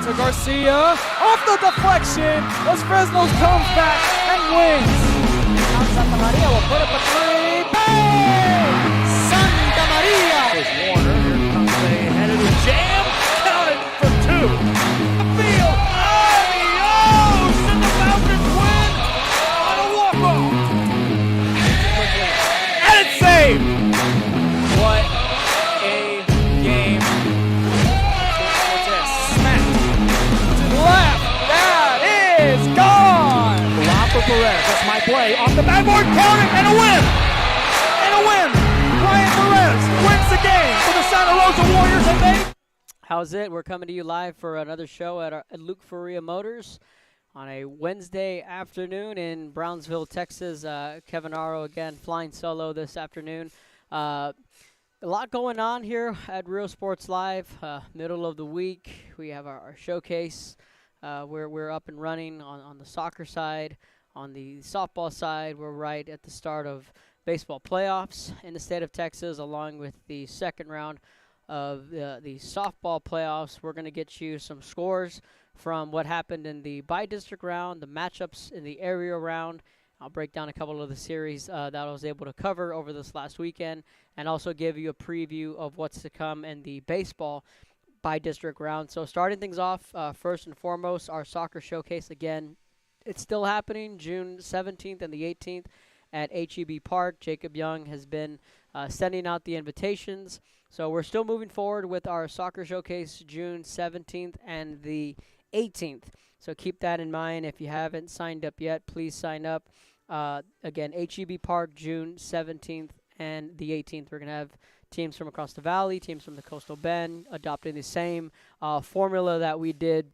to Garcia. Off the deflection. Los Fresnos comes back and wins. Santa Maria will put up a three. Bang! Santa Maria. Here's Warner. Here comes a headed jam. Counted for two. Field. Adios! And the Falcons win on a walk-off. And it's saved. What a game. Cortez smacked To the left. That is gone. for Perez. That's my play. Off the backboard, counting, and a win! And a win! Ryan Perez wins the game for the Santa Rosa Warriors, and they... How's it? We're coming to you live for another show at Luke Faria Motors on a Wednesday afternoon in Brownsville, Texas. Kevin Aro again flying solo this afternoon. A lot going on here at Real Sports Live. Middle of the week, we have our showcase. We're up and running on the soccer side. On the softball side, we're right at the start of baseball playoffs in the state of Texas, along with the second round of the softball playoffs. We're going to get you some scores from what happened in the by-district round, the matchups in the area round. I'll break down a couple of the series that I was able to cover over this last weekend, and also give you a preview of what's to come in the baseball by-district round. So starting things off, first and foremost, our soccer showcase again. It's still happening June 17th and the 18th at HEB Park. Jacob Young has been sending out the invitations. So we're still moving forward with our soccer showcase June 17th and the 18th. So keep that in mind. If you haven't signed up yet, please sign up. Again, HEB Park, June 17th and the 18th. We're going to have teams from across the valley, teams from the Coastal Bend, adopting the same formula that we did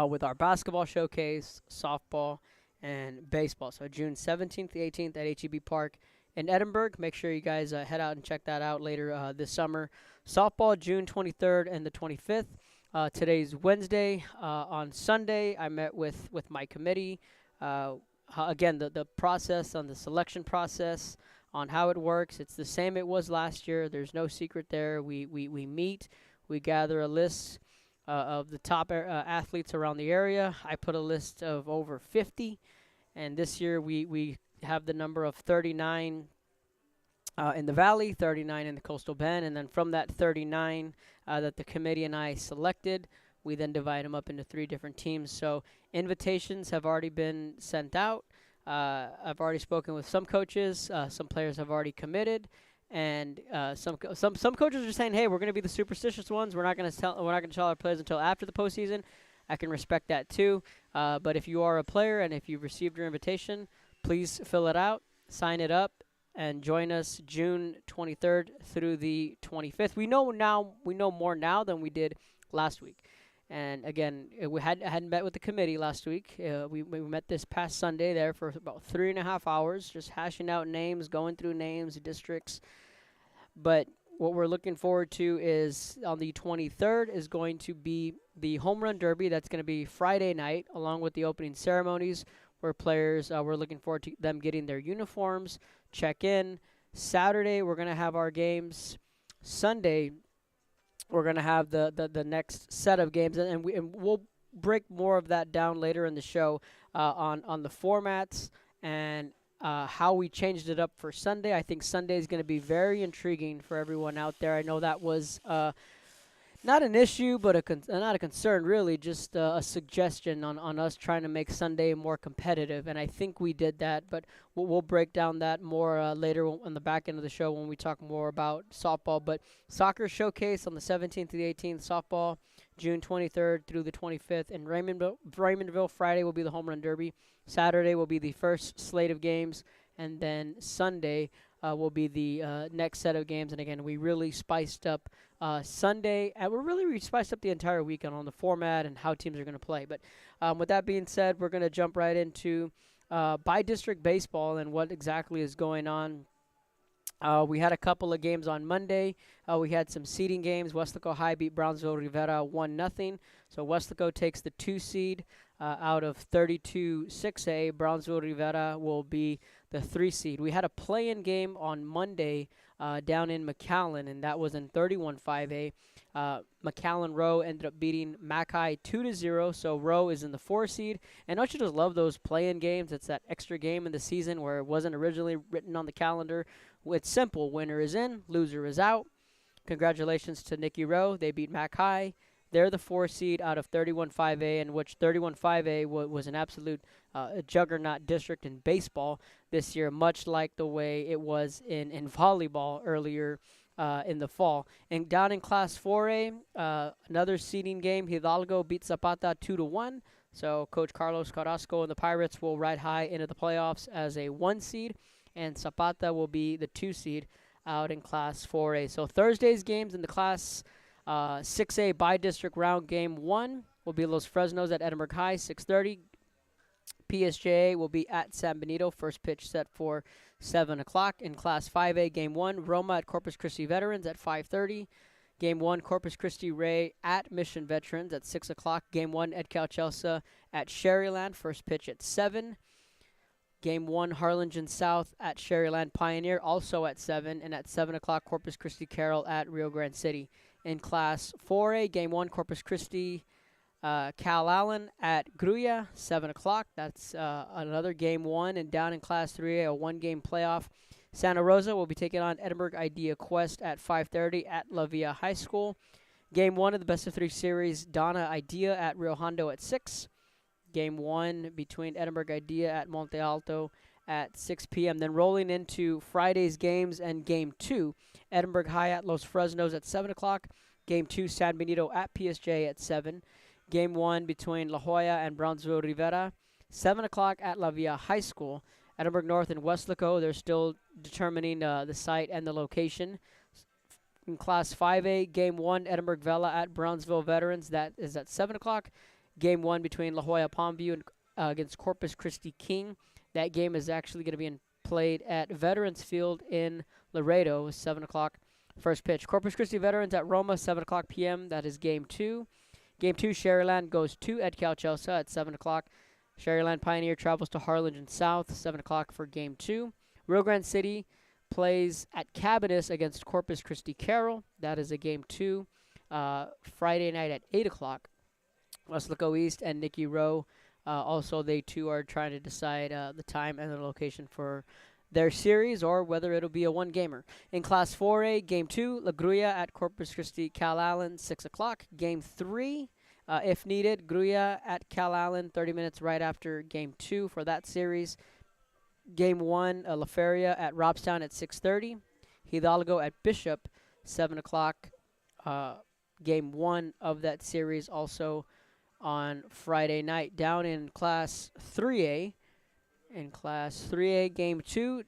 with our basketball showcase, softball, and baseball. So June 17th, the 18th at HEB Park in Edinburgh. Make sure you guys head out and check that out later this summer. Softball, June 23rd and the 25th. Today's Wednesday. On Sunday, I met with my committee. Again, the process on the selection process, on how it works. It's the same it was last year. There's no secret there. We meet. We gather a list of the top athletes around the area. I put a list of over 50. And this year we have the number of 39 in the Valley, 39 in the Coastal Bend. And then from that 39 that the committee and I selected, we then divide them up into 3 different teams. So invitations have already been sent out. I've already spoken with some coaches. Some players have already committed, and some coaches are saying, "Hey, we're going to be the superstitious ones. We're not going to tell our players until after the postseason." I can respect that too. But if you are a player and if you've received your invitation, please fill it out, sign it up, and join us June 23rd through the 25th. We know more now than we did last week. And again, I hadn't met with the committee last week. We met this past Sunday there for about 3.5 hours, just hashing out names, going through names, districts. But what we're looking forward to is on the 23rd is going to be the Home Run Derby. That's going to be Friday night, along with the opening ceremonies, where players, we're looking forward to them getting their uniforms, check in. Saturday, we're going to have our games. Sunday, we're going to have the next set of games, and we'll break more of that down later in the show on the formats and how we changed it up for Sunday. I think Sunday is going to be very intriguing for everyone out there. I know that was not an issue, but not a concern, really, just a suggestion on us trying to make Sunday more competitive, and I think we did that, but we'll break down that more later on the back end of the show when we talk more about softball. But soccer showcase on the 17th to the 18th, softball June 23rd through the 25th in Raymondville. Friday will be the Home Run Derby. Saturday will be the first slate of games, and then Sunday will be the next set of games. And again, we really spiced up Sunday, and we spiced up the entire weekend on the format and how teams are going to play. But with that being said, we're going to jump right into by-district baseball and what exactly is going on. We had a couple of games on Monday. We had some seeding games. Westlaco High beat Brownsville Rivera 1-0. So Westlaco takes the 2 seed out of 32-6A. Brownsville Rivera will be the 3 seed. We had a play-in game on Monday down in McAllen, and that was in 31-5A. McAllen Rowe ended up beating Mackay 2-0, so Rowe is in the 4 seed. And don't you just love those play-in games? It's that extra game in the season where it wasn't originally written on the calendar. It's simple. Winner is in, loser is out. Congratulations to Nicky Rowe. They beat Mackay. They're the 4 seed out of 31-5A, in which 31-5A was an absolute juggernaut district in baseball this year, much like the way it was in volleyball earlier in the fall. And down in Class 4A, another seeding game. Hidalgo beat Zapata 2-1. So Coach Carlos Carrasco and the Pirates will ride high into the playoffs as a 1 seed, and Zapata will be the 2 seed out in Class 4A. So Thursday's games in the Class 6A by-district round, game 1 will be Los Fresnos at Edinburgh High, 6:30. PSJA will be at San Benito, first pitch set for 7 o'clock. In Class 5A, Game 1, Roma at Corpus Christi Veterans at 5:30. Game 1, Corpus Christi Ray at Mission Veterans at 6 o'clock. Game 1, Edcal Chelsea at Sherryland, first pitch at 7. Game 1, Harlingen South at Sherryland Pioneer, also at 7. And at 7 o'clock, Corpus Christi Carroll at Rio Grande City. In Class 4A, Game 1, Corpus Christi Cal Allen at Gruya, 7 o'clock. That's another Game 1. And down in Class 3A, a 1-game playoff. Santa Rosa will be taking on Edinburgh Idea Quest at 5:30 at La Villa High School. Game 1 of the best-of-3 series, Donna Idea at Rio Hondo at 6. Game 1 between Edinburgh Idea at Monte Alto at 6 p.m. Then rolling into Friday's games and Game 2, Edinburgh High at Los Fresnos at 7 o'clock. Game 2, San Benito at PSJ at 7. Game 1 between La Jolla and Brownsville Rivera, 7 o'clock at La Villa High School. Edinburgh North and Westlaco, they're still determining the site and the location. In Class 5A, Game 1, Edinburgh Vela at Brownsville Veterans. That is at 7 o'clock. Game 1 between La Jolla Palmview and against Corpus Christi King. That game is actually going to be played at Veterans Field in Laredo, 7 o'clock. First pitch. Corpus Christi Veterans at Roma, 7 o'clock p.m. That is Game 2. Game 2, Sherryland goes to Edcal Chelsea at 7 o'clock. Sherryland Pioneer travels to Harlingen South, 7 o'clock for Game 2. Rio Grande City plays at Cabinus against Corpus Christi Carroll. That is a Game 2. Friday night at 8 o'clock. Westlaco East and Nicky Rowe. Also, they too are trying to decide the time and the location for their series or whether it'll be a 1-gamer. In Class 4A, Game 2, La Gruya at Corpus Christi Cal Allen, 6 o'clock. Game 3, if needed, Gruya at Cal Allen, 30 minutes right after Game 2 for that series. Game 1, La Feria at Robstown at 6:30. Hidalgo at Bishop, 7 o'clock. Game 1 of that series also on Friday night. Down in Class 3A, Game 2,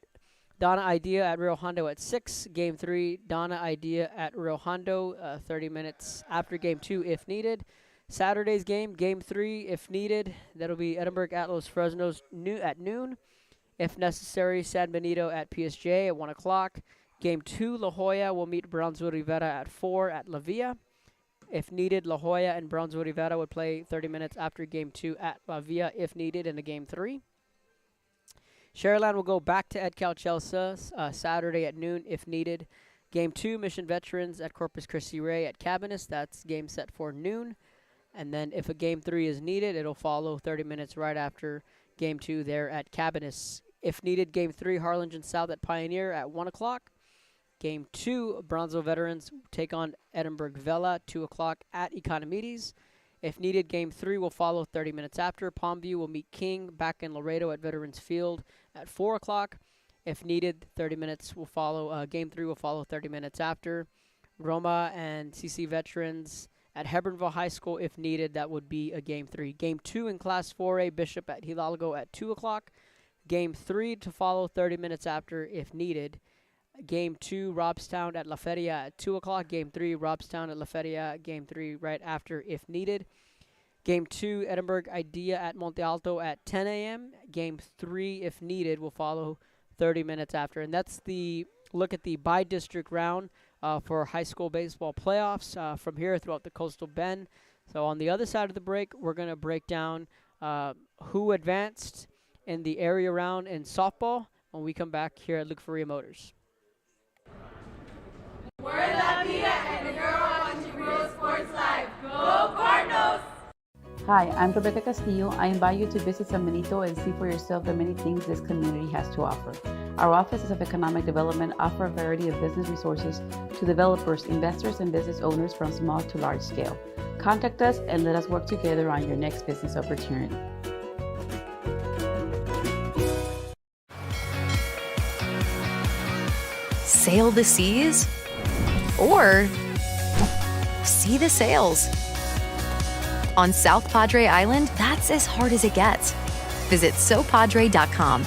Donna Idea at Rio Hondo at 6. Game 3, Donna Idea at Rio Hondo, 30 minutes after Game 2 if needed. Saturday's game, Game 3 if needed. That'll be Edinburgh at Los Fresnos at noon. If necessary, San Benito at PSJ at 1 o'clock. Game 2, La Jolla will meet Brownsville Rivera at 4 at La Villa. If needed, La Jolla and Brownsville Rivera would play 30 minutes after Game 2 at La Villa if needed in the Game 3. Sherryland will go back to Edcal Chelsea Saturday at noon if needed. Game 2, Mission Veterans at Corpus Christi Ray at Cabinus. That's game set for noon. And then if a Game 3 is needed, it'll follow 30 minutes right after Game 2 there at Cabinus. If needed, Game 3, Harlingen South at Pioneer at 1 o'clock. Game 2, Brownsville Veterans take on Edinburgh Vela, 2 o'clock at Economides. If needed, Game 3 will follow 30 minutes after. Palmview will meet King back in Laredo at Veterans Field at 4 o'clock. If needed, 30 minutes will follow. Game 3 will follow 30 minutes after. Roma and CC Veterans at Hebbronville High School, if needed, that would be a Game 3. Game 2 in Class 4A, Bishop at Hidalgo at 2 o'clock. Game 3 to follow 30 minutes after, if needed. Game 2, Robstown at La Feria at 2 o'clock. Game 3, Robstown at La Feria. Game 3 right after, if needed. Game 2, Edinburgh Idea at Monte Alto at 10 a.m. Game 3, if needed, will follow 30 minutes after. And that's the look at the by-district round for high school baseball playoffs from here throughout the Coastal Bend. So on the other side of the break, we're going to break down who advanced in the area round in softball when we come back here at Luke Faria Motors. We're La Vida and the girl wants to Hi, I'm Rebecca Castillo. I invite you to visit San Benito and see for yourself the many things this community has to offer. Our offices of economic development offer a variety of business resources to developers, investors, and business owners from small to large scale. Contact us and let us work together on your next business opportunity. Sail the seas or see the sails. On South Padre Island, that's as hard as it gets. Visit sopadre.com.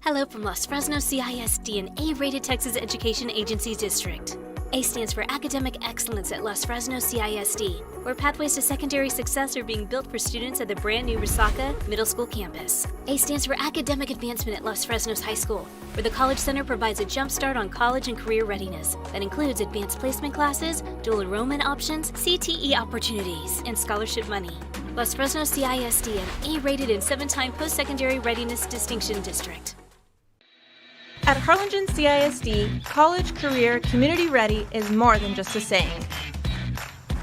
Hello from Los Fresnos CISD, an A-rated Texas Education Agency district. A stands for Academic Excellence at Los Fresnos CISD, where pathways to secondary success are being built for students at the brand new Resaca Middle School campus. A stands for Academic Advancement at Los Fresnos High School, where the College Center provides a jump start on college and career readiness that includes advanced placement classes, dual enrollment options, CTE opportunities, and scholarship money. Los Fresnos CISD, an A-rated and 7-time post-secondary readiness distinction district. At Harlingen CISD, college, career, community ready is more than just a saying.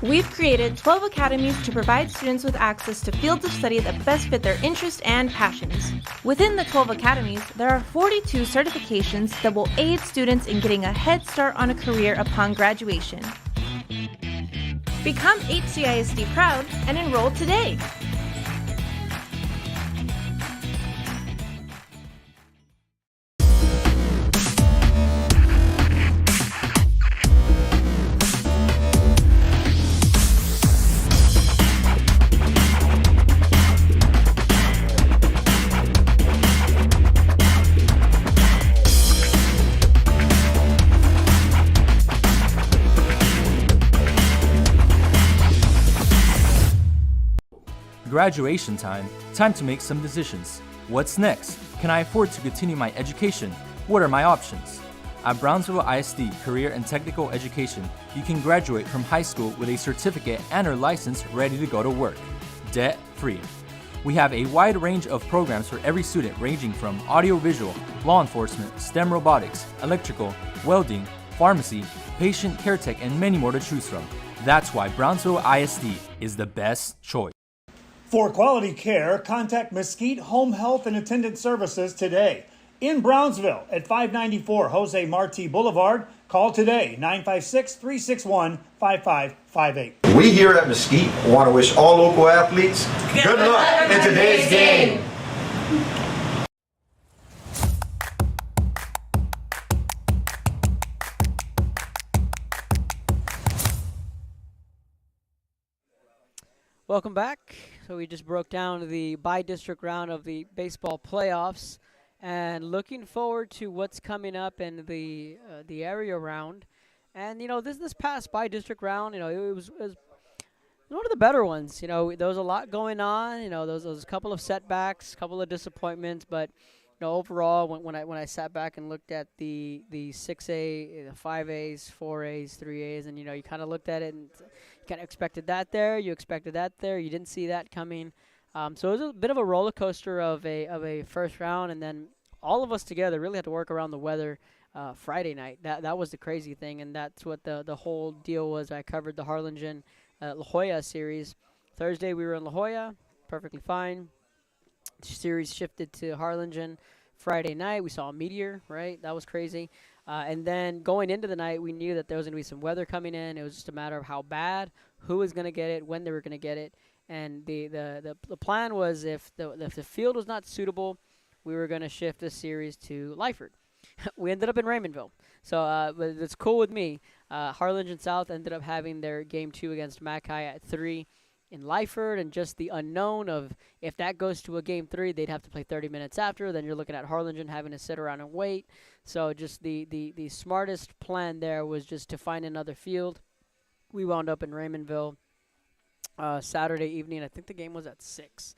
We've created 12 academies to provide students with access to fields of study that best fit their interests and passions. Within the 12 academies, there are 42 certifications that will aid students in getting a head start on a career upon graduation. Become HCISD proud and enroll today. Graduation time. Time to make some decisions. What's next? Can I afford to continue my education? What are my options? At Brownsville ISD Career and Technical Education, you can graduate from high school with a certificate and or license ready to go to work, debt-free. We have a wide range of programs for every student ranging from audiovisual, law enforcement, STEM robotics, electrical, welding, pharmacy, patient care tech, and many more to choose from. That's why Brownsville ISD is the best choice. For quality care, contact Mesquite Home Health and Attendant Services today. In Brownsville at 594 Jose Marti Boulevard, call today 956-361-5558. We here at Mesquite want to wish all local athletes good luck in today's game. Welcome back. So we just broke down the by-district round of the baseball playoffs, and looking forward to what's coming up in the area round. And this past by-district round, it was one of the better ones. There was a lot going on. There was a couple of setbacks, couple of disappointments, but overall, when I sat back and looked at the 6A, the 5As, 4As, 3As, and you kind of looked at it and kind of expected that there, you expected that there, you didn't see that coming. So it was a bit of a roller coaster of a first round, and then all of us together really had to work around the weather Friday night. That was the crazy thing, and that's what the whole deal was. I covered the Harlingen La Jolla series. Thursday we were in La Jolla, perfectly fine. Series shifted to Harlingen. Friday night we saw a meteor, right? That was crazy. And then going into the night, we knew that there was going to be some weather coming in. It was just a matter of how bad, who was going to get it, when they were going to get it. And the plan was if the field was not suitable, we were going to shift the series to Lyford. We ended up in Raymondville. So but it's cool with me. Harlingen South ended up having their Game 2 against Mackay at 3 in Lyford, and just the unknown of if that goes to a Game 3, they'd have to play 30 minutes after. Then you're looking at Harlingen having to sit around and wait. So just the smartest plan there was just to find another field. We wound up in Raymondville. Saturday evening. I think the game was at 6.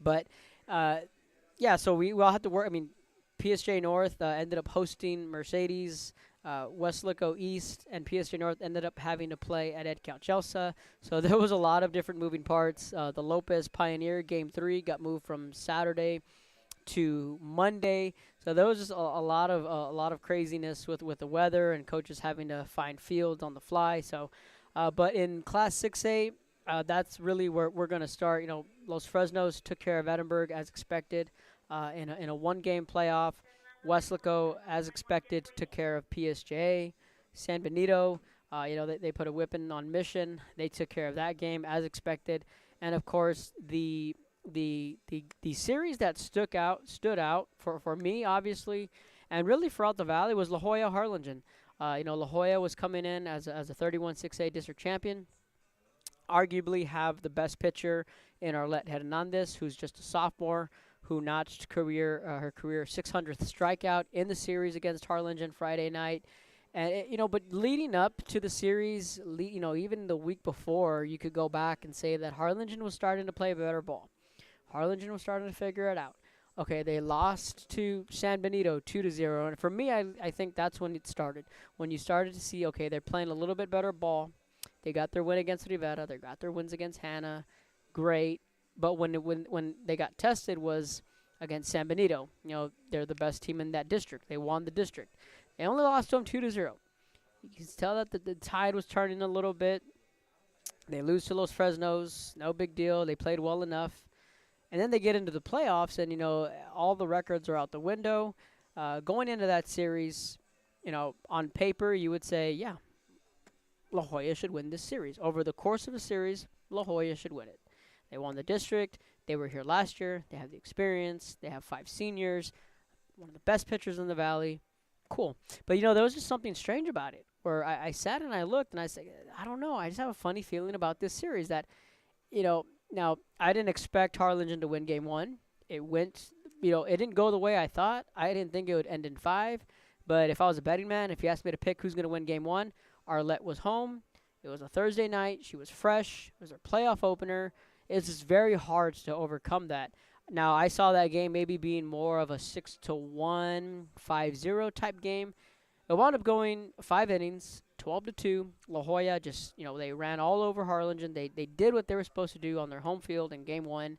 But yeah, so we all had to work. I mean, PSJ North ended up hosting Mercedes. Westlaco East and PSJ North ended up having to play at Ed Chelsea. So there was a lot of different moving parts. The Lopez Pioneer Game 3 got moved from Saturday to Monday. So there was just a lot of craziness with the weather and coaches having to find fields on the fly. So, but in Class 6A, that's really where we're going to start. Los Fresnos took care of Edinburgh as expected in a one-game playoff. Westlaco, as expected, took care of PSJ. San Benito, they put a whipping on Mission. They took care of that game as expected. And of course, the series that stood out for me, obviously, and really throughout the Valley was La Jolla Harlingen. La Jolla was coming in as a 31-6A district champion. Arguably have the best pitcher in Arlette Hernandez, who's just a sophomore, who notched her career 600th strikeout in the series against Harlingen Friday night. And but leading up to the series, even the week before, you could go back and say that Harlingen was starting to play better ball. Harlingen was starting to figure it out. Okay, they lost to San Benito 2-0, and for me, I think that's when it started. When you started to see, okay, they're playing a little bit better ball. They got their win against Rivera. They got their wins against Hanna. Great. But when they got tested was against San Benito. They're the best team in that district. They won the district. They only lost to them 2-0. You can tell that the tide was turning a little bit. They lose to Los Fresnos. No big deal. They played well enough. And then they get into the playoffs, and, all the records are out the window. Going into that series, on paper, you would say, yeah, La Jolla should win this series. Over the course of the series, La Jolla should win it. They won the district. They were here last year. They have the experience. They have 5 seniors, one of the best pitchers in the Valley. Cool. But, there was just something strange about it, where I sat and I looked, and I said, I don't know. I just have a funny feeling about this series that, now I didn't expect Harlingen to win Game 1. It went, it didn't go the way I thought. I didn't think it would end in 5. But if I was a betting man, if you asked me to pick who's going to win Game 1, Arlette was home. It was a Thursday night. She was fresh. It was her playoff opener. It's just very hard to overcome that. Now, I saw that game maybe being more of a 6-1, 5-0 type game. It wound up going 5 innings, 12-2. La Jolla just, they ran all over Harlingen. They did what they were supposed to do on their home field in Game 1.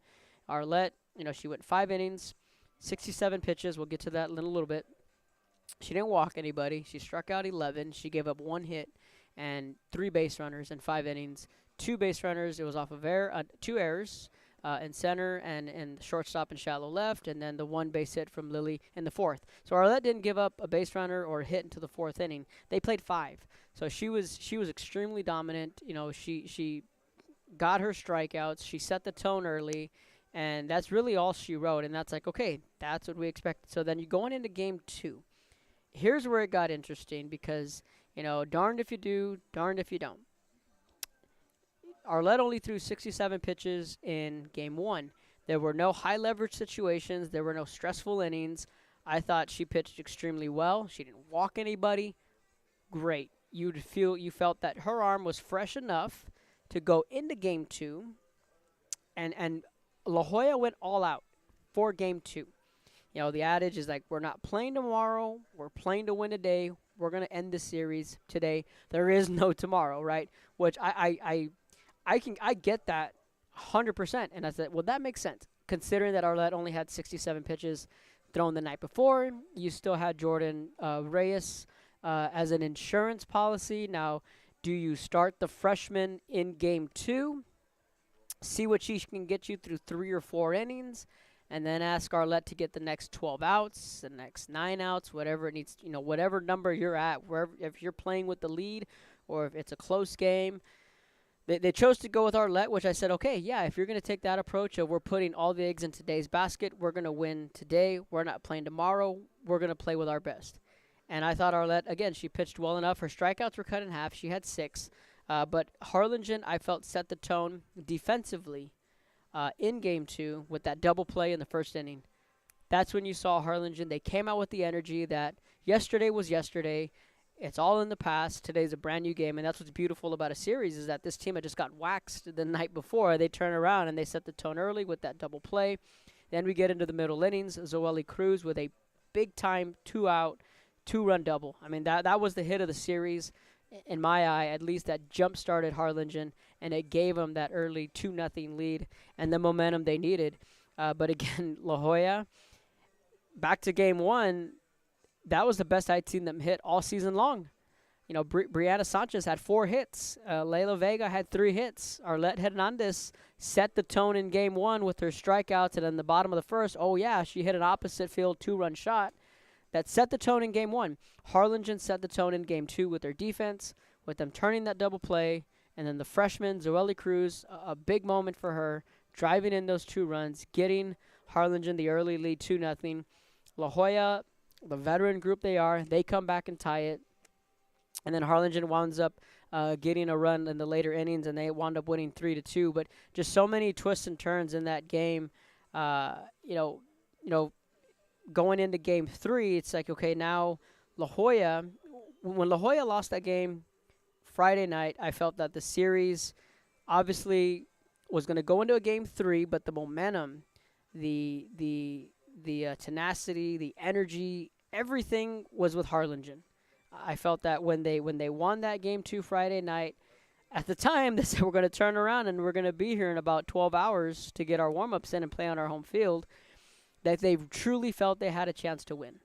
Arlette, she went 5 innings, 67 pitches. We'll get to that in a little bit. She didn't walk anybody. She struck out 11. She gave up 1 hit and 3 base runners in 5 innings. 2 base runners. It was off of 2 errors in center and shortstop and shallow left, and then the 1 base hit from Lily in the 4th. So Arlette didn't give up a base runner or a hit into the 4th inning. They played 5. So she was extremely dominant. She got her strikeouts. She set the tone early, and that's really all she wrote. And that's like, okay, that's what we expected. So then you're going into Game 2. Here's where it got interesting because, darned if you do, darned if you don't. Arlette only threw 67 pitches in Game 1. There were no high leverage situations. There were no stressful innings. I thought she pitched extremely well. She didn't walk anybody. Great. You felt that her arm was fresh enough to go into Game 2, and La Jolla went all out for Game 2. The adage is like, we're not playing tomorrow. We're playing to win today. We're going to end the series today. There is no tomorrow, right? Which I get that 100%. And I said, well, that makes sense. Considering that Arlette only had 67 pitches thrown the night before, you still had Jordan Reyes as an insurance policy. Now, do you start the freshman in Game 2, see what she can get you through 3 or 4 innings, and then ask Arlette to get the next 12 outs, the next 9 outs, whatever it needs, whatever number you're at, wherever, if you're playing with the lead or if it's a close game. They chose to go with Arlette, which I said, okay, yeah, if you're going to take that approach of we're putting all the eggs in today's basket, we're going to win today, we're not playing tomorrow, we're going to play with our best. And I thought Arlette, again, she pitched well enough. Her strikeouts were cut in half. She had 6. But Harlingen, I felt, set the tone defensively in Game 2 with that double play in the first inning. That's when you saw Harlingen. They came out with the energy that yesterday was yesterday. It's all in the past. Today's a brand new game, and that's what's beautiful about a series is that this team had just got waxed the night before. They turn around and they set the tone early with that double play. Then we get into the middle innings. Zoeli Cruz with a big-time two-out, two-run double. I mean, that was the hit of the series in my eye, at least that jump-started Harlingen, and it gave them that early 2-0 lead and the momentum they needed. But again, La Jolla, back to game one, that was the best I'd seen them hit all season long. You know, Brianna Sanchez had 4 hits. Layla Vega had 3 hits. Arlette Hernandez set the tone in game one with her strikeouts, and in the bottom of the first, she hit an opposite field 2-run shot that set the tone in game one. Harlingen set the tone in game two with their defense, with them turning that double play, and then the freshman, Zoeli Cruz, a big moment for her, driving in those 2 runs, getting Harlingen the early lead 2-0. La Jolla, the veteran group they are, they come back and tie it. And then Harlingen winds up getting a run in the later innings, and they wound up winning 3-2. But just so many twists and turns in that game. Going into game 3, it's like, okay, now La Jolla, when La Jolla lost that game Friday night, I felt that the series obviously was going to go into a game 3, but the momentum, the tenacity, the energy, everything was with Harlingen. I felt that when they won that game 2 Friday night, at the time they said we're going to turn around and we're going to be here in about 12 hours to get our warm-ups in and play on our home field, that they truly felt they had a chance to win.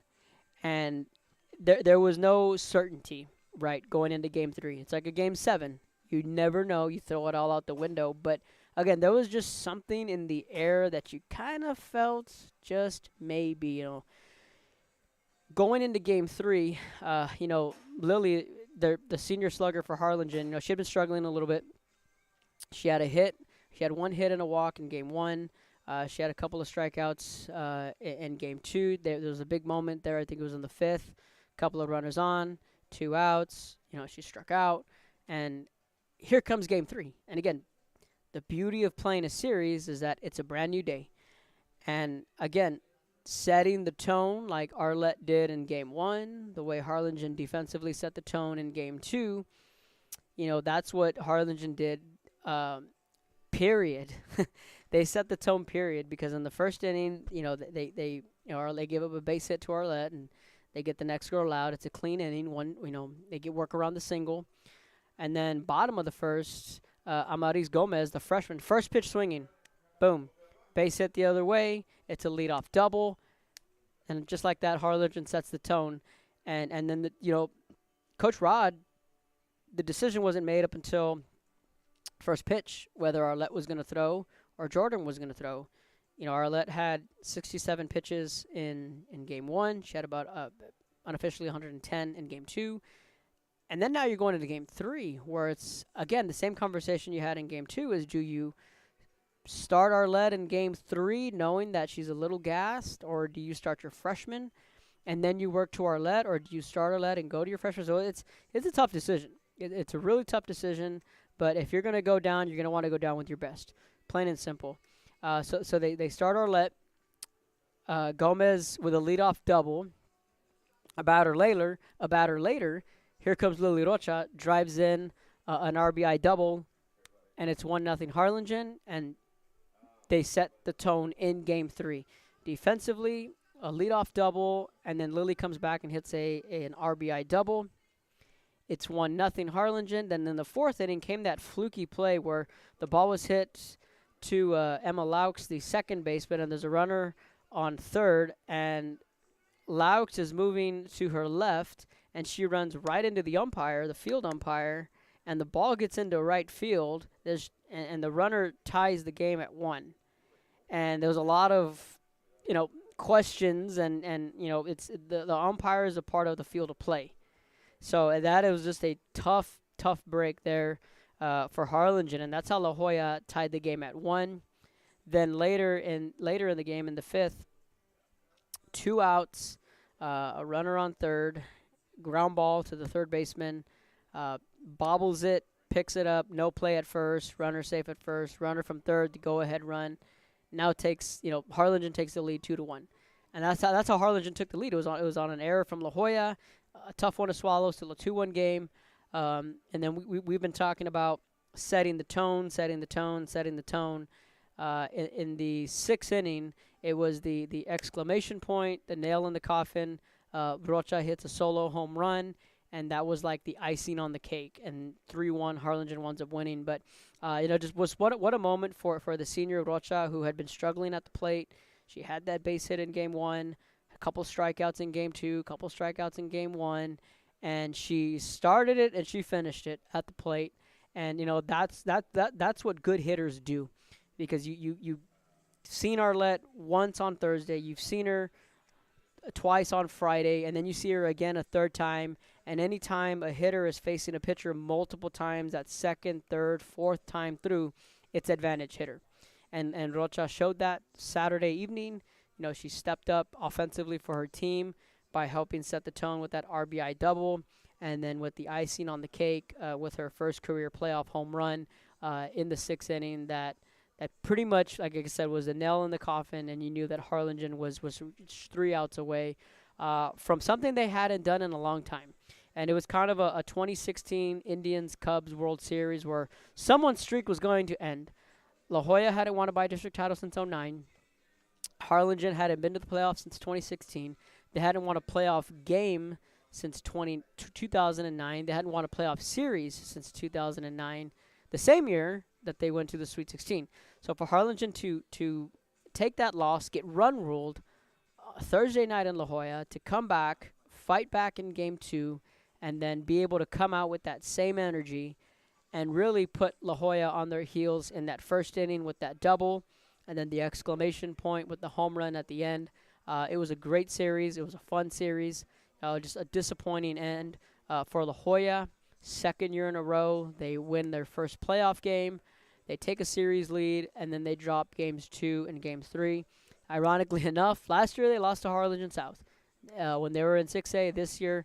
And there was no certainty, right, going into game 3. It's like a game 7. You never know. You throw it all out the window. But, again, there was just something in the air that you kind of felt just maybe, Going into game 3, Lily, the senior slugger for Harlingen, she had been struggling a little bit. She had a hit. She had 1 hit and a walk in game 1. She had a couple of strikeouts in game 2. There was a big moment there. I think it was in the 5th. Couple of runners on, 2 outs. She struck out. And here comes game 3. And again, the beauty of playing a series is that it's a brand new day. And again, setting the tone like Arlette did in game 1, the way Harlingen defensively set the tone in game 2, that's what Harlingen did, period. They set the tone, period, because in the first inning, Arlette gave up a base hit to Arlette, and they get the next girl out. It's a clean inning. They get work around the single. And then bottom of the first, Amaris Gomez, the freshman, first pitch swinging. Boom. Base hit the other way. It's a leadoff double. And just like that, Harlingen sets the tone. And then, Coach Rod, the decision wasn't made up until first pitch, whether Arlette was going to throw or Jordan was going to throw. Arlette had 67 pitches in game 1. She had about unofficially 110 in game 2. And then now you're going into game 3, where it's, again, the same conversation you had in game 2 is, do you start Arlette in game 3 knowing that she's a little gassed, or do you start your freshman and then you work to Arlette, or do you start Arlette and go to your freshman? So it's a tough decision. It's a really tough decision, but if you're going to go down, you're going to want to go down with your best, plain and simple. So they start Arlette. Gomez with a leadoff double. A batter later, here comes Lily Rocha, drives in an RBI double, and it's 1-0 Harlingen, and they set the tone in game 3. Defensively, a leadoff double, and then Lily comes back and hits an RBI double. It's 1-0 Harlingen. Then in the 4th inning came that fluky play where the ball was hit to Emma Laux, the second baseman, and there's a runner on third, and Laux is moving to her left, and she runs right into the umpire, the field umpire, and the ball gets into right field. And the runner ties the game at 1. And there was a lot of, questions, and it's the umpire is a part of the field of play. So it was just a tough break there for Harlingen, and that's how La Jolla tied the game at 1. Then later in the game, in the 5th, 2 outs, a runner on third, ground ball to the third baseman, bobbles it, picks it up, no play at first, runner safe at first, runner from third, the go-ahead run. Now Harlingen takes the lead 2-1, and that's how Harlingen took the lead. It was on an error from La Jolla. a tough one to swallow, still a 2-1 game. And then we've been talking about setting the tone. In the sixth inning, it was the exclamation point, the nail in the coffin. Rocha hits a solo home run, and that was like the icing on the cake. And 3-1, Harlingen winds up winning. But just was what a moment for the senior Rocha, who had been struggling at the plate. She had that base hit in game 1, a couple strikeouts in game 2, a couple strikeouts in game 1, and she started it and she finished it at the plate. And that's what good hitters do, because you've seen Arlette once on Thursday, you've seen her twice on Friday, and then you see her again a third time. And anytime a hitter is facing a pitcher multiple times, that second, third, fourth time through, it's advantage hitter. And Rocha showed that Saturday evening. She stepped up offensively for her team by helping set the tone with that RBI double, and then with the icing on the cake with her first career playoff home run in the sixth inning. That pretty much, like I said, was a nail in the coffin, and you knew that Harlingen was 3 outs away from something they hadn't done in a long time. And it was kind of a 2016 Indians-Cubs World Series where someone's streak was going to end. La Jolla hadn't won a by-district title since 2009. Harlingen hadn't been to the playoffs since 2016. They hadn't won a playoff game since 2009. They hadn't won a playoff series since 2009, the same year that they went to the Sweet 16. So for Harlingen to take that loss, get run ruled Thursday night in La Jolla, to come back, fight back in game 2, and then be able to come out with that same energy and really put La Jolla on their heels in that first inning with that double, and then the exclamation point with the home run at the end. It was a great series. It was a fun series. Just a disappointing end for La Jolla. Second year in a row, they win their first playoff game. They take a series lead, and then they drop games 2 and game 3. Ironically enough, last year they lost to Harlingen South. When they were in 6A this year,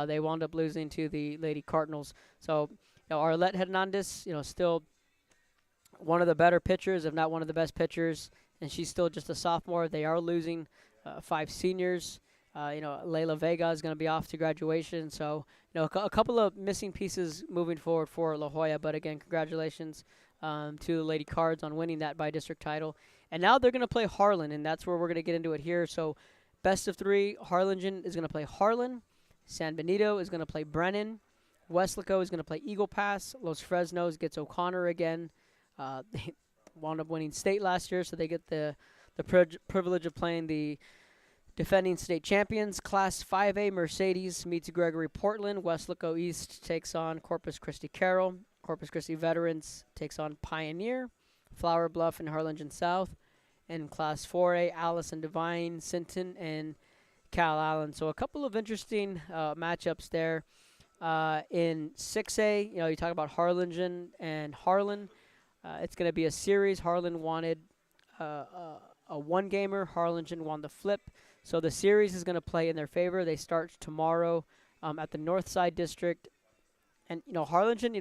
they wound up losing to the Lady Cardinals. So, Arlette Hernandez, still one of the better pitchers, if not one of the best pitchers, and she's still just a sophomore. They are losing 5 seniors. Layla Vega is going to be off to graduation. So, a couple of missing pieces moving forward for La Jolla. But again, congratulations to the Lady Cards on winning that by district title. And now they're going to play Harlan, and that's where we're going to get into it here. So, best of 3, Harlingen is going to play Harlan. San Benito is going to play Brennan. Weslaco is going to play Eagle Pass. Los Fresnos gets O'Connor again. They wound up winning state last year, so they get the privilege of playing the defending state champions. Class 5A, Mercedes meets Gregory Portland. Weslaco East takes on Corpus Christi Carroll. Corpus Christi Veterans takes on Pioneer. Flower Bluff and Harlingen South. And Class 4A, Allison Devine, Sinton, and Cal Allen. So a couple of interesting matchups there. In 6A, you talk about Harlingen and Harlan. It's going to be a series. Harlan wanted a one-gamer. Harlingen won the flip. So the series is going to play in their favor. They start tomorrow at the Northside District. And, Harlingen,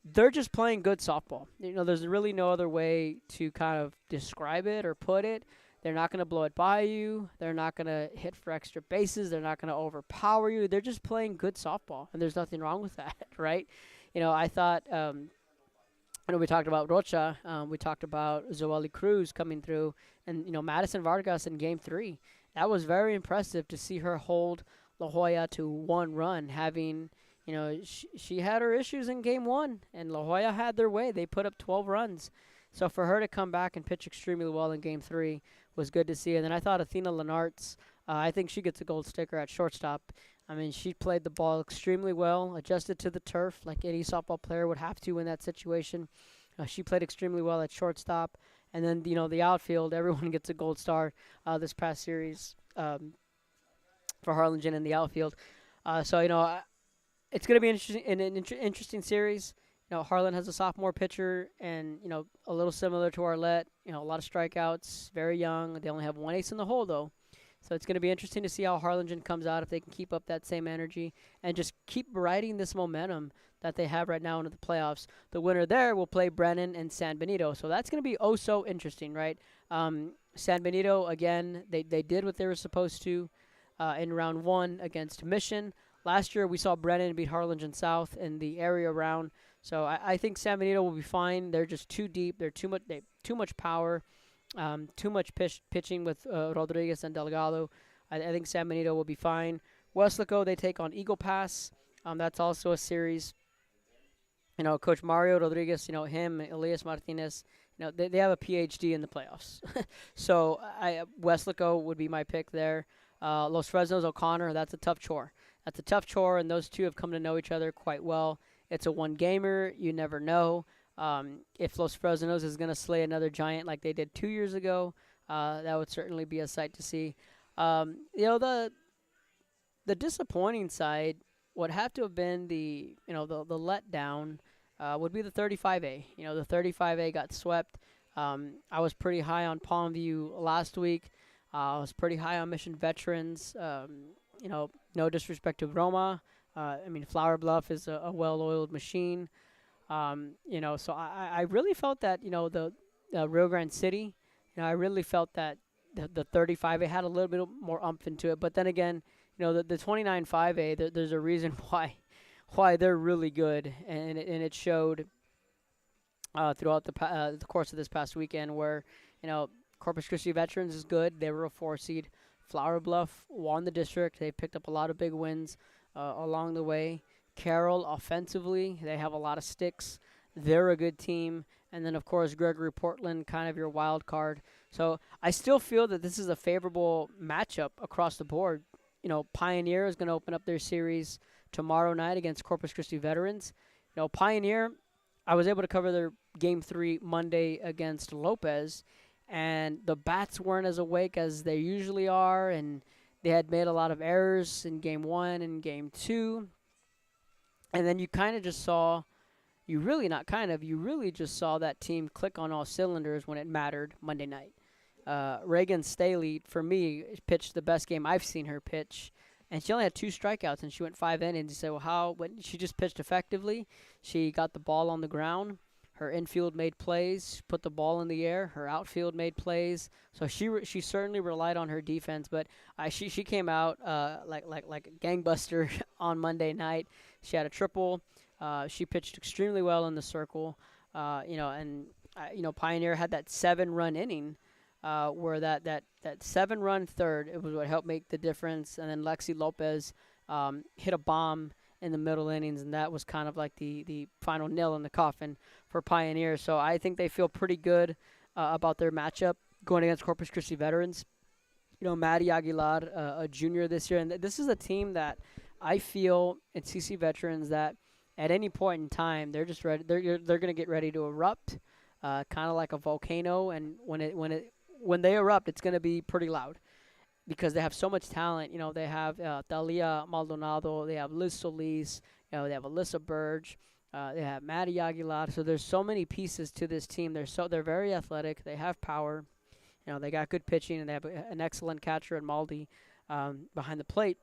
they're just playing good softball. There's really no other way to kind of describe it or put it. They're not going to blow it by you. They're not going to hit for extra bases. They're not going to overpower you. They're just playing good softball, and there's nothing wrong with that, right? I thought we talked about Rocha. We talked about Zoeli Cruz coming through, and, Madison Vargas in Game 3. That was very impressive to see her hold La Jolla to 1 run, having, she had her issues in Game 1, and La Jolla had their way. They put up 12 runs. So for her to come back and pitch extremely well in Game 3 was good to see. And then I thought Athena Lenartz, I think she gets a gold sticker at shortstop. I mean, she played the ball extremely well, adjusted to the turf like any softball player would have to in that situation. She played extremely well at shortstop. And then, the outfield, everyone gets a gold star this past series for Harlingen in the outfield. So, it's going to be an interesting series. Harlan has a sophomore pitcher and, a little similar to Arlette, a lot of strikeouts, very young. They only have 1 ace in the hole, though. So it's going to be interesting to see how Harlingen comes out, if they can keep up that same energy and just keep riding this momentum that they have right now into the playoffs. The winner there will play Brennan and San Benito. So that's going to be so interesting, right? San Benito, again, they did what they were supposed to in round 1 against Mission. last year we saw Brennan beat Harlingen South in the area round. So I think San Benito will be fine. They're just too deep. They're too much power, too much pitching with Rodriguez and Delgado. I think San Benito will be fine. Weslaco, they take on Eagle Pass. That's also a series. Coach Mario Rodriguez, him, Elias Martinez, they have a PhD in the playoffs. So Weslaco would be my pick there. Los Fresnos O'Connor, that's a tough chore. And those two have come to know each other quite well. It's a one-gamer. You never know. If Los Fresnos is going to slay another giant like they did 2 years ago, that would certainly be a sight to see. The disappointing side would have to have been the letdown would be the 35A. The 35A got swept. I was pretty high on Palmview last week. I was pretty high on Mission Veterans. No disrespect to Roma. Flower Bluff is a well-oiled machine. So I really felt that, the Rio Grande City, I really felt that the 35A had a little bit more umph into it. But then again, the 29-5A, there's a reason why they're really good, and it showed throughout the course of this past weekend where, Corpus Christi Veterans is good. They were a 4 seed. Flower Bluff won the district. They picked up a lot of big wins along the way. Carroll, offensively, they have a lot of sticks. They're a good team. And then, of course, Gregory Portland, kind of your wild card. So I still feel that this is a favorable matchup across the board. Pioneer is going to open up their series tomorrow night against Corpus Christi Veterans. Pioneer, I was able to cover their Game 3 Monday against Lopez, and the bats weren't as awake as they usually are, and they had made a lot of errors in Game 1 and Game 2. And then you kind of just saw, you really just saw that team click on all cylinders when it mattered Monday night. Reagan Staley, for me, pitched the best game I've seen her pitch. And she only had 2 strikeouts, and she went 5 innings. You say, well, how? When she just pitched effectively. She got the ball on the ground. Her infield made plays, put the ball in the air. Her outfield made plays. So she certainly relied on her defense. But she came out like a gangbuster on Monday night. She had a triple. She pitched extremely well in the circle. Pioneer had that 7-run inning. Where that 7-run third, it was what helped make the difference. And then Lexi Lopez hit a bomb in the middle innings, and that was kind of like the final nail in the coffin for Pioneer. So I think they feel pretty good about their matchup going against Corpus Christi Veterans. Maddie Aguilar, a junior this year, and this is a team that I feel in CC Veterans that at any point in time they're just ready. They're going to get ready to erupt, kind of like a volcano, and when they erupt, it's going to be pretty loud because they have so much talent. They have Thalia Maldonado, they have Liz Solis, they have Alyssa Burge, they have Maddie Aguilar. So there's so many pieces to this team. They're very athletic. They have power. They got good pitching, and they have an excellent catcher in Maldi behind the plate.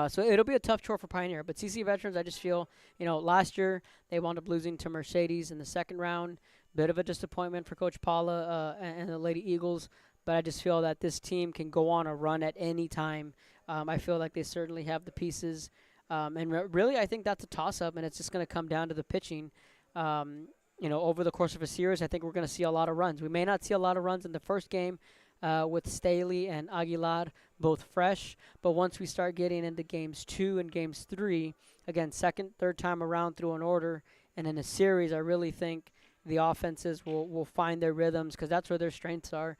So it'll be a tough chore for Pioneer. But CC Veterans, I just feel, last year they wound up losing to Mercedes in the second round. Bit of a disappointment for Coach Paula and the Lady Eagles. But I just feel that this team can go on a run at any time. I feel like they certainly have the pieces. Really, I think that's a toss-up, and it's just going to come down to the pitching. Over the course of a series, I think we're going to see a lot of runs. We may not see a lot of runs in the first game with Staley and Aguilar, both fresh. But once we start getting into Games 2 and Games 3, again, second, third time around through an order, and in a series, I really think the offenses will find their rhythms because that's where their strengths are.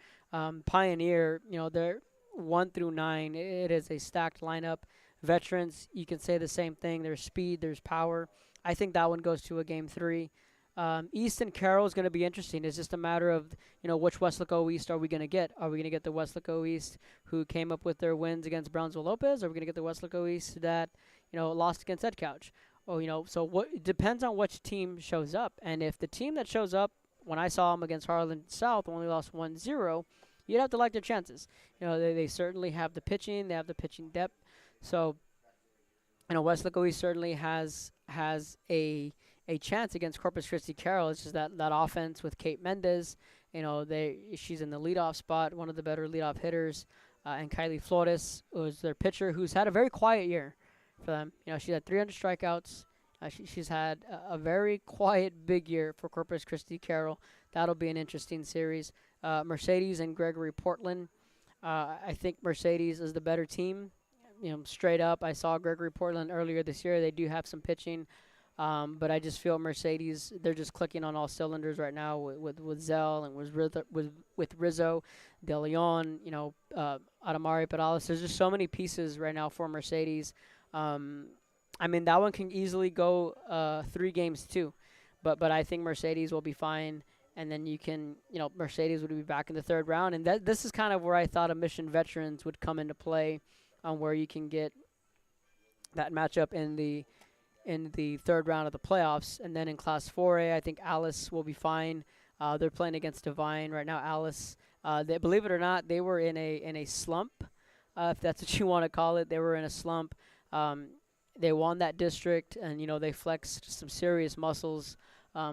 Pioneer, they're 1 through 9. It is a stacked lineup. Veterans, you can say the same thing. There's speed, there's power. I think that one goes to a Game 3. East and Carroll is going to be interesting. It's just a matter of, which Weslaco East are we going to get? Are we going to get the Weslaco East who came up with their wins against Brownsville Lopez? Or are we going to get the Weslaco East that, lost against Ed Couch? So it depends on which team shows up. And if the team that shows up, when I saw them against Harlan South, only lost 1-0, you'd have to like their chances. They certainly have the pitching. They have the pitching depth. So, Weslaco East certainly has a chance against Corpus Christi Carroll. It's just that offense with Kate Mendez. She's in the leadoff spot, one of the better leadoff hitters. And Kylie Flores was their pitcher, who's had a very quiet year for them. She had 300 strikeouts. She's had a very quiet big year for Corpus Christi Carroll. That'll be an interesting series. Mercedes and Gregory Portland. I think Mercedes is the better team. Straight up, I saw Gregory Portland earlier this year. They do have some pitching, but I just feel Mercedes, they're just clicking on all cylinders right now with Zell and with Rizzo, De Leon, Adamari Perales. There's just so many pieces right now for Mercedes. That one can easily go 3 games too, but I think Mercedes will be fine. And then Mercedes would be back in the 3rd round. And this is kind of where I thought a Mission Veterans would come into play, where you can get that matchup in the 3rd round of the playoffs. And then in Class 4A, I think Alice will be fine. They're playing against Divine right now. Alice, they, believe it or not, they were in a slump, if that's what you want to call it. They were in a slump. They won that district, and they flexed some serious muscles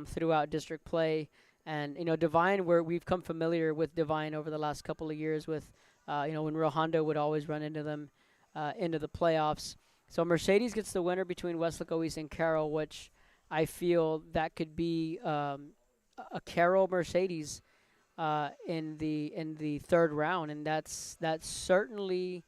throughout district play. And, Divine, where we've come familiar with Divine over the last couple of years with, when Real Honda would always run into them into the playoffs. So Mercedes gets the winner between Westlake East and Carroll, which I feel that could be a Carroll Mercedes in the 3rd round. And that's certainly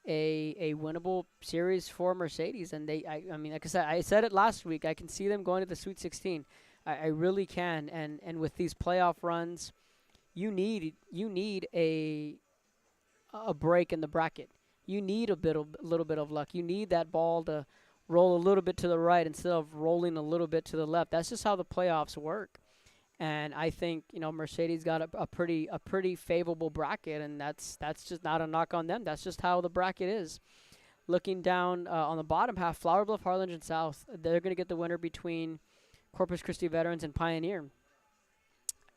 a winnable series for Mercedes. And like I said, I said it last week, I can see them going to the Sweet 16. I really can, and with these playoff runs, you need a break in the bracket. You need a little bit of luck. You need that ball to roll a little bit to the right instead of rolling a little bit to the left. That's just how the playoffs work. And I think Mercedes got a pretty favorable bracket, and that's just not a knock on them. That's just how the bracket is. Looking down on the bottom half, Flower Bluff, Harlingen South, they're going to get the winner between Corpus Christi Veterans and Pioneer.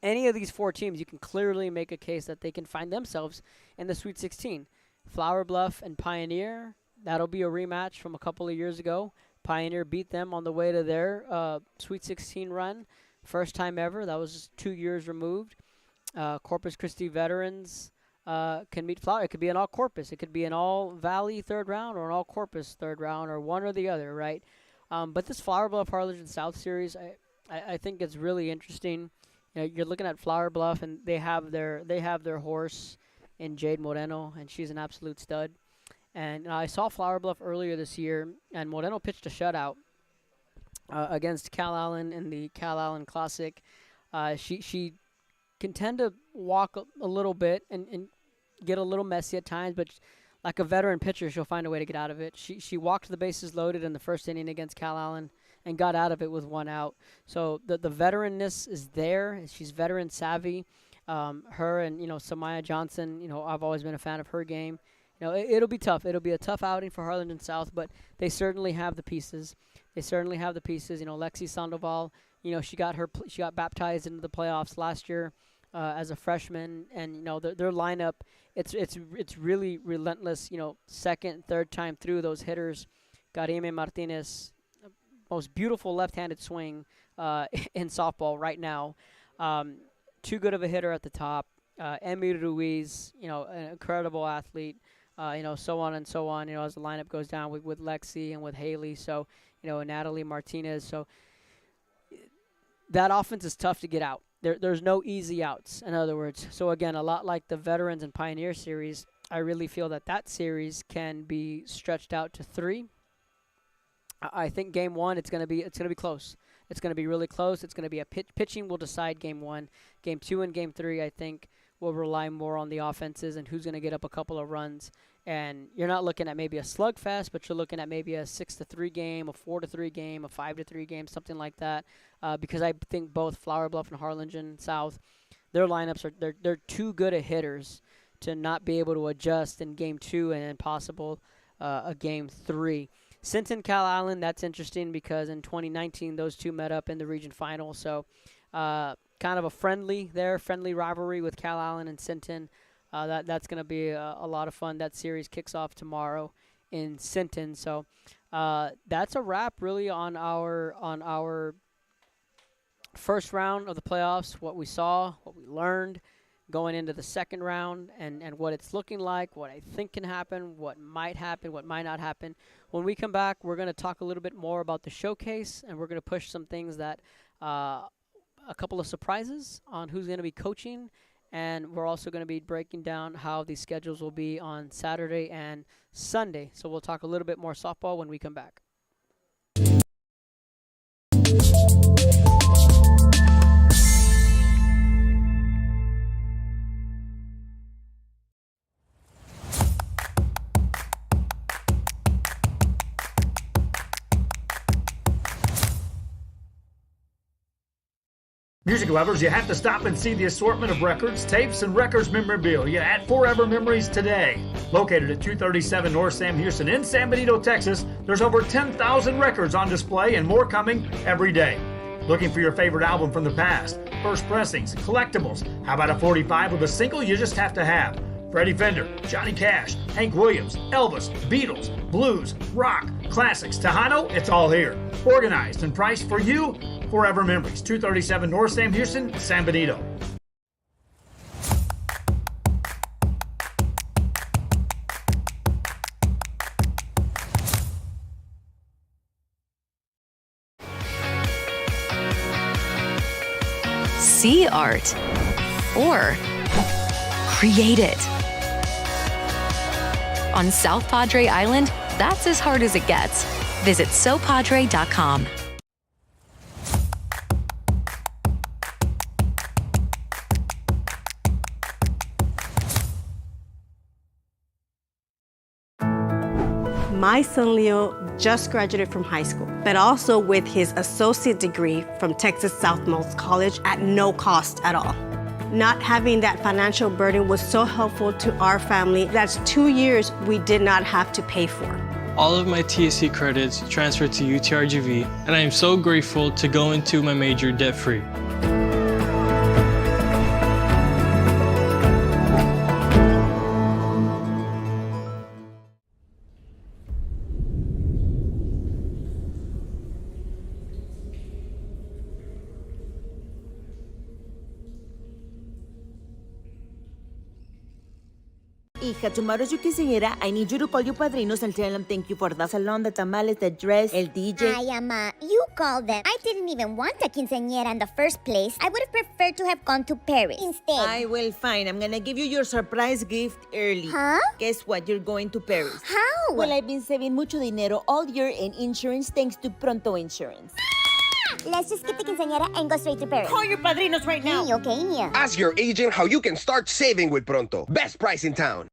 Any of these 4 teams, you can clearly make a case that they can find themselves in the Sweet 16. Flower Bluff and Pioneer, that'll be a rematch from a couple of years ago. Pioneer beat them on the way to their Sweet 16 run. First time ever. That was 2 years removed. Corpus Christi Veterans can meet Flower. It could be an all-Corpus. It could be an all-Valley 3rd round or an all-Corpus 3rd round, or one or the other, right? But this Flower Bluff Harlingen South series, I think it's really interesting. You're looking at Flower Bluff, and they have their horse in Jade Moreno, and she's an absolute stud. And I saw Flower Bluff earlier this year, and Moreno pitched a shutout against Cal Allen in the Cal Allen Classic. She can tend to walk a little bit and get a little messy at times, but like a veteran pitcher, she'll find a way to get out of it. She walked the bases loaded in the 1st inning against Cal Allen and got out of it with 1 out. So the veteranness is there. She's veteran savvy. Her and Samaya Johnson. I've always been a fan of her game. It'll be tough. It'll be a tough outing for Harlingen South, but they certainly have the pieces. Lexi Sandoval. She got baptized into the playoffs last year as a freshman, and their lineup. It's really relentless. 2nd, 3rd time through, those hitters. Karime Martinez, most beautiful left-handed swing in softball right now. Too good of a hitter at the top. Emmy Ruiz, an incredible athlete. So on and so on. As the lineup goes down with Lexi and with Haley. So Natalie Martinez. So that offense is tough to get out. There's no easy outs, in other words. So, again, a lot like the Veterans and Pioneer series, I really feel that series can be stretched out to 3. I think Game 1, it's going to be close. It's going to be really close. It's going to be pitching will decide Game 1. Game 2 and Game 3, I think, will rely more on the offenses and who's going to get up a couple of runs. And you're not looking at maybe a slugfest, but you're looking at maybe a 6-3 game, a 4-3 game, a 5-3 game, something like that. Because I think both Flower Bluff and Harlingen South, their lineups they're too good at hitters to not be able to adjust in Game 2 and possible a Game 3. Sinton Cal Allen, that's interesting because in 2019 those two met up in the region final. So kind of a friendly rivalry with Cal Allen and Sinton. That's going to be a lot of fun. That series kicks off tomorrow in Sinton. So that's a wrap really on our first round of the playoffs, what we saw, what we learned. going into the second round and what it's looking like, what I think can happen, what might not happen. When we come back, we're going to talk a little bit more about the showcase, and we're going to push some things that a couple of surprises on who's going to be coaching, and we're also going to be breaking down how the schedules will be on Saturday and Sunday. So we'll talk a little bit more softball when we come back. Music lovers, you have to stop and see the assortment of records, tapes, and records memorabilia at Forever Memories today. Located at 237 North Sam Houston in San Benito, Texas, there's over 10,000 records on display and more coming every day. Looking for your favorite album from the past, first pressings, collectibles? How about a 45 with a single you just have to have? Freddie Fender, Johnny Cash, Hank Williams, Elvis, Beatles, blues, rock, classics, Tejano, it's all here. Organized and priced for you. Forever Memories, 237 North Sam Houston, San Benito. See art or create it. On South Padre Island, that's as hard as it gets. Visit sopadre.com. My son Leo just graduated from high school, but also with his associate degree from Texas Southmost College at no cost at all. Not having that financial burden was so helpful to our family. That's 2 years we did not have to pay for. All of my TSC credits transferred to UTRGV, and I am so grateful to go into my major debt-free. Hija, tomorrow's your quinceañera. I need you to call your padrinos and tell them thank you for the salon, the tamales, the dress, el DJ. Ay, Ama, you called them. I didn't even want a quinceañera in the first place. I would have preferred to have gone to Paris instead. I will, fine. I'm gonna give you your surprise gift early. Huh? Guess what? You're going to Paris. How? Well, I've been saving mucho dinero all year in insurance thanks to Pronto Insurance. Let's just skip the quinceañera and go straight to Paris. Call your padrinos right now. Okay. Ask your agent how you can start saving with Pronto. Best price in town.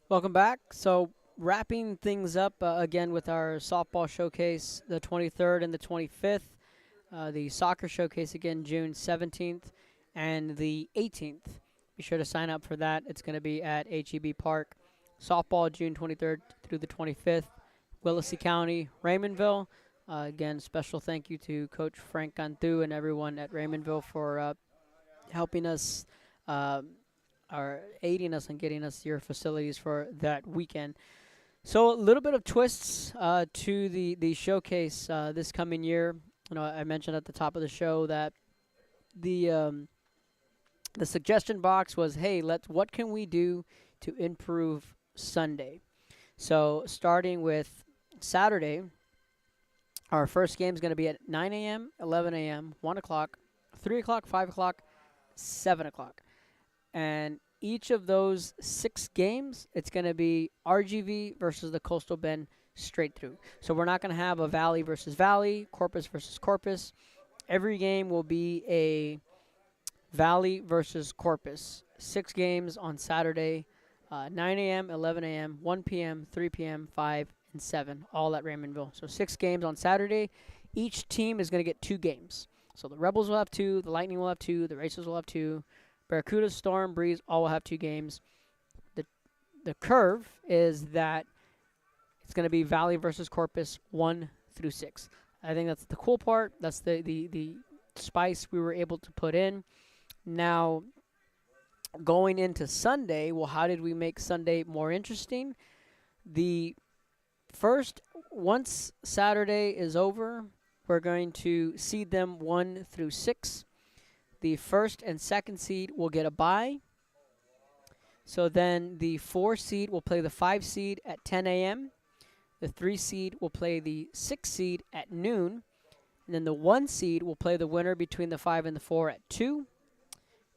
Welcome back. So wrapping things up again with our softball showcase, the 23rd and the 25th. The soccer showcase again, June 17th and the 18th. Be sure to sign up for that. It's going to be at HEB Park. Softball, June 23rd through the 25th. Willacy County, Raymondville. Again, special thank you to Coach Frank Cantu and everyone at Raymondville for helping us, or aiding us in getting us your facilities for that weekend. So a little bit of twists to the showcase this coming year. You know, I mentioned at the top of the show that the suggestion box was, hey, what can we do to improve Sunday? So starting with Saturday, our first game is going to be at 9 a.m., 11 a.m., 1 o'clock, 3 o'clock, 5 o'clock, 7 o'clock. And each of those 6 games, it's going to be RGV versus the Coastal Bend straight through. So we're not going to have a Valley versus Valley, Corpus versus Corpus. Every game will be a Valley versus Corpus. 6 games on Saturday, 9 a.m., 11 a.m., 1 p.m., 3 p.m., 5, and 7, all at Raymondville. So 6 games on Saturday. Each team is going to get 2 games. So the Rebels will have 2, the Lightning will have 2, the Racers will have 2, Barracuda, Storm, Breeze all will have 2 games. The curve is that it's going to be Valley versus Corpus 1 through 6. I think that's the cool part. That's the spice we were able to put in. Now, going into Sunday, well, how did we make Sunday more interesting? The First, once Saturday is over, we're going to seed them 1 through 6. The first and second seed will get a bye. So then the 4 seed will play the 5 seed at 10 a.m. The 3 seed will play the 6 seed at noon. And then the 1 seed will play the winner between the 5 and the 4 at 2.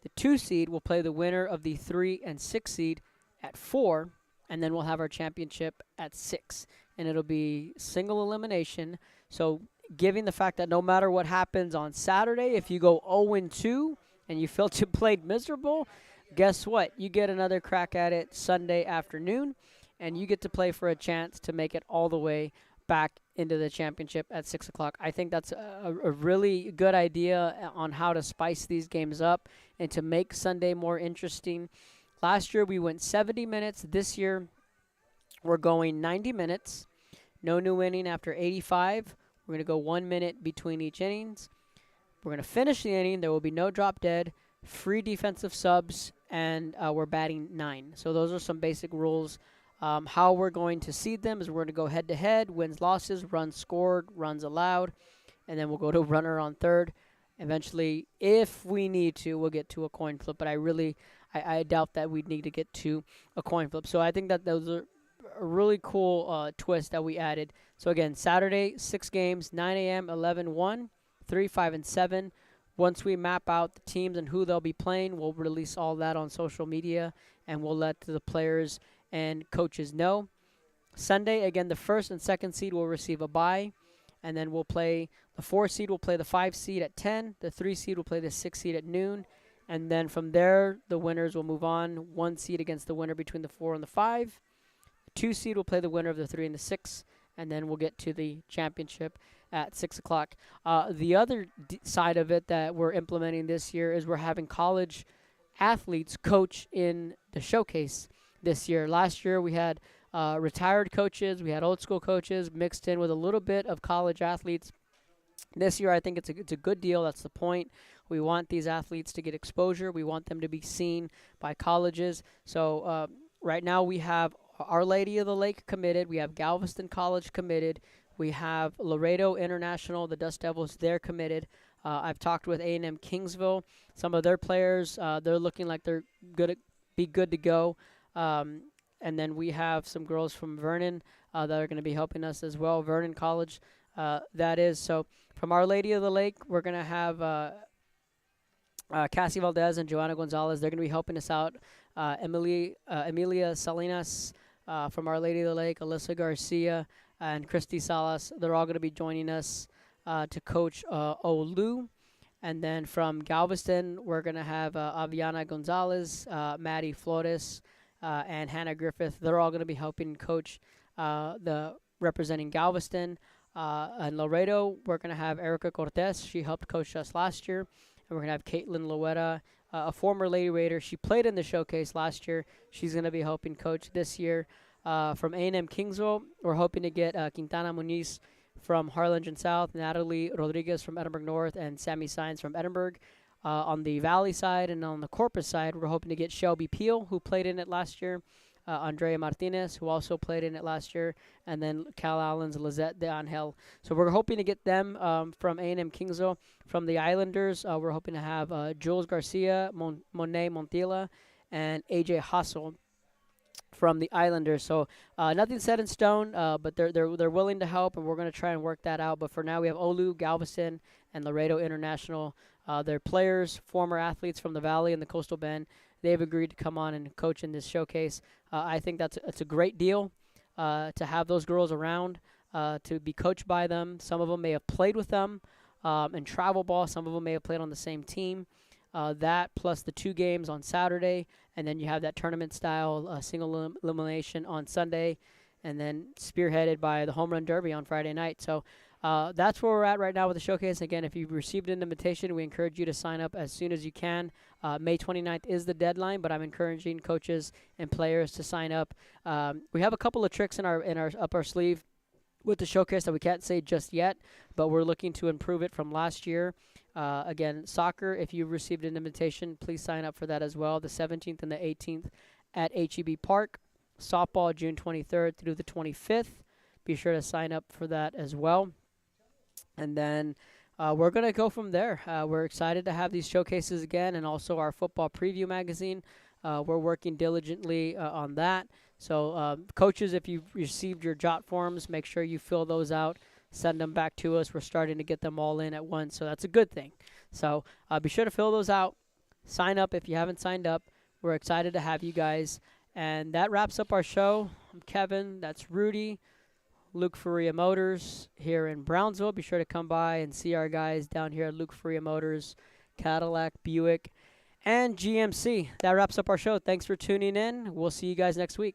The 2 seed will play the winner of the 3 and 6 seed at 4. And then we'll have our championship at 6. And it'll be single elimination. So given the fact that no matter what happens on Saturday, if you go 0-2 and you felt you played miserable, guess what? You get another crack at it Sunday afternoon, and you get to play for a chance to make it all the way back into the championship at 6 o'clock. I think that's a really good idea on how to spice these games up and to make Sunday more interesting. Last year, we went 70 minutes. This year, we're going 90 minutes. No new inning after 85. We're going to go 1 minute between each innings. We're going to finish the inning. There will be no drop dead, free defensive subs, and we're batting 9. So those are some basic rules. How we're going to seed them is we're going to go head-to-head, wins, losses, runs scored, runs allowed, and then we'll go to runner on third. Eventually, if we need to, we'll get to a coin flip, but I doubt that we'd need to get to a coin flip. So I think that those are a really cool twist that we added. So again, Saturday, 6 games, 9 a.m., 11-1, 3, 5, and 7. Once we map out the teams and who they'll be playing, we'll release all that on social media, and we'll let the players and coaches know. Sunday, again, the first and second seed will receive a bye, and then we'll play the 4 seed will play the 5 seed at 10, the 3 seed will play the 6 seed at noon, and then from there, the winners will move on. 1 seed against the winner between the 4 and the 5. 2 seed will play the winner of the 3 and the 6, and then we'll get to the championship at 6 o'clock. The other side of it that we're implementing this year is we're having college athletes coach in the showcase this year. Last year we had retired coaches, we had old school coaches mixed in with a little bit of college athletes. This year I think it's a good deal. That's the point. We want these athletes to get exposure. We want them to be seen by colleges. So right now we have Our Lady of the Lake committed. We have Galveston College committed. We have Laredo International, the Dust Devils, they're committed. I've talked with A&M Kingsville. Some of their players, they're looking like they're good to go. And then we have some girls from Vernon that are going to be helping us as well. Vernon College, that is. So from Our Lady of the Lake, we're going to have Cassie Valdez and Joanna Gonzalez. They're going to be helping us out. Emilia Salinas from Our Lady of the Lake, Alyssa Garcia, and Christy Salas. They're all going to be joining us to coach Olu. And then from Galveston, we're going to have Aviana Gonzalez, Maddie Flores, and Hannah Griffith. They're all going to be helping coach the representing Galveston. And Laredo, we're going to have Erica Cortez. She helped coach us last year. And we're going to have Caitlin Loetta, a former Lady Raider. She played in the showcase last year. She's going to be helping coach this year. From A&M Kingsville, we're hoping to get Quintana Muniz from Harlingen South, Natalie Rodriguez from Edinburgh North, and Sammy Sines from Edinburgh. On the Valley side and on the Corpus side, we're hoping to get Shelby Peel, who played in it last year, Andrea Martinez, who also played in it last year, and then Cal Allen's Lizette de Angel. So we're hoping to get them from A&M Kingsville. From the Islanders, we're hoping to have Jules Garcia, Monet Montilla, and AJ Hassel from the Islanders. So nothing set in stone, but they're willing to help, and we're going to try and work that out. But for now, we have Olu, Galveston, and Laredo International. They're players, former athletes from the Valley and the Coastal Bend. They've agreed to come on and coach in this showcase. I think that's a great deal to have those girls around, to be coached by them. Some of them may have played with them in travel ball. Some of them may have played on the same team. That plus the 2 games on Saturday, and then you have that tournament-style single elimination on Sunday, and then spearheaded by the Home Run Derby on Friday night. So that's where we're at right now with the showcase. Again, if you've received an invitation, we encourage you to sign up as soon as you can. May 29th is the deadline, but I'm encouraging coaches and players to sign up. We have a couple of tricks in our up our sleeve with the showcase that we can't say just yet, but we're looking to improve it from last year. Again, soccer, if you received an invitation, please sign up for that as well, the 17th and the 18th at HEB Park. Softball, June 23rd through the 25th be sure to sign up for that as well. And then we're going to go from there. We're excited to have these showcases again, and also our football preview magazine. We're working diligently on that. So coaches, if you've received your jot forms, make sure you fill those out. Send them back to us. We're starting to get them all in at once, so that's a good thing. So be sure to fill those out. Sign up if you haven't signed up. We're excited to have you guys. And that wraps up our show. I'm Kevin. That's Rudy. Luke Faria Motors here in Brownsville. Be sure to come by and see our guys down here at Luke Faria Motors, Cadillac, Buick, and GMC. That wraps up our show. Thanks for tuning in. We'll see you guys next week.